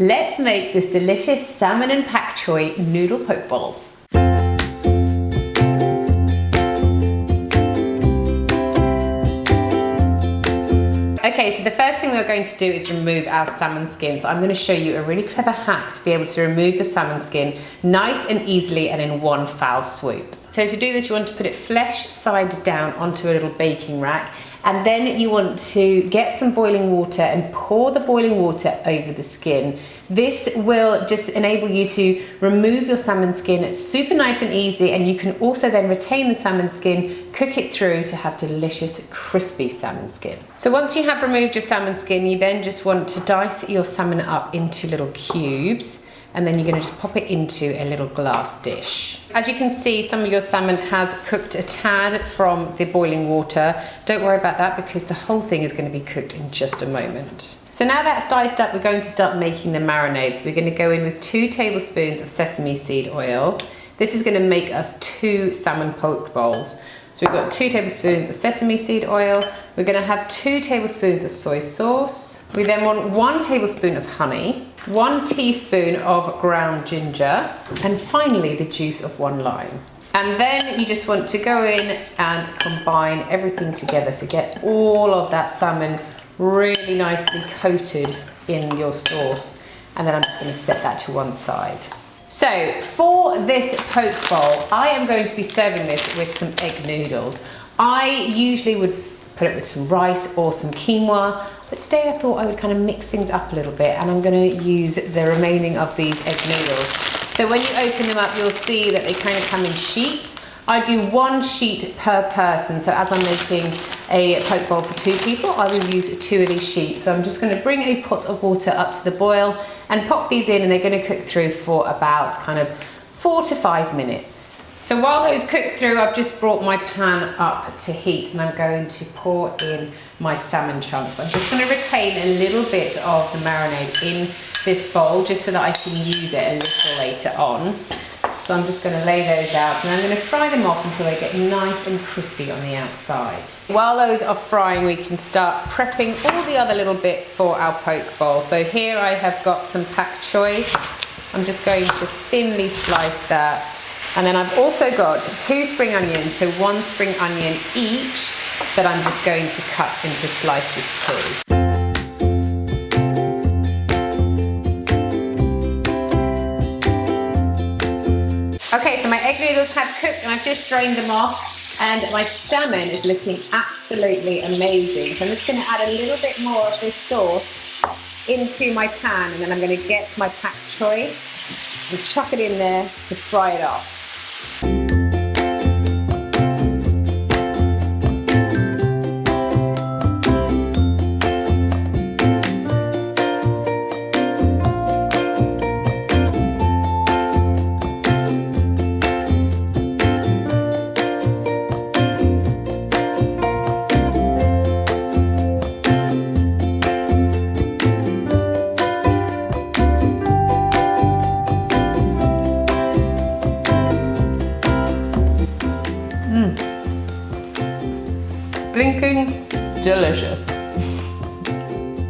Let's make this delicious salmon and pak choi noodle poke bowl. Okay, so the first thing we're going to do is remove our salmon skin. So I'm going to show you a really clever hack to be able to remove your salmon skin nice and easily and in one foul swoop. So to do this, you want to put it flesh side down onto a little baking rack, and then you want to get some boiling water and pour the boiling water over the skin. This will just enable you to remove your salmon skin super nice and easy, and you can also then retain the salmon skin, cook it through to have delicious crispy salmon skin. So once you have removed your salmon skin, you then just want to dice your salmon up into little cubes, and then you're going to just pop it into a little glass dish. As you can see, some of your salmon has cooked a tad from the boiling water. Don't worry about that because the whole thing is going to be cooked in just a moment. So now that's diced up, we're going to start making the marinade. So we're going to go in with 2 tablespoons of sesame seed oil. This is going to make us 2 salmon poke bowls. So we've got 2 tablespoons of sesame seed oil. We're going to have 2 tablespoons of soy sauce. We then want 1 tablespoon of honey, 1 teaspoon of ground ginger, and finally the juice of 1 lime. And then you just want to go in and combine everything together to get all of that salmon really nicely coated in your sauce. And then I'm just going to set that to one side. So for this poke bowl, I am going to be serving this with some egg noodles. I usually would put it with some rice or some quinoa, but today I thought I would kind of mix things up a little bit, and I'm going to use the remaining of these egg noodles. So when you open them up, you'll see that they kind of come in sheets. I do 1 sheet per person, so as I'm making a poke bowl for 2 people, I will use 2 of these sheets. So I'm just going to bring a pot of water up to the boil and pop these in, and they're going to cook through for about kind of 4 to 5 minutes. So while those cook through, I've just brought my pan up to heat, and I'm going to pour in my salmon chunks. I'm just going to retain a little bit of the marinade in this bowl just so that I can use it a little later on. So I'm just going to lay those out, and I'm going to fry them off until they get nice and crispy on the outside. While those are frying, we can start prepping all the other little bits for our poke bowl. So here I have got some pak choi. I'm just going to thinly slice that. And then I've also got 2 spring onions, so 1 spring onion each, that I'm just going to cut into slices too. Okay, so my egg noodles have cooked and I've just drained them off, and my salmon is looking absolutely amazing. So I'm just going to add a little bit more of this sauce into my pan, and then I'm going to get my pak choi and chuck it in there to fry it off.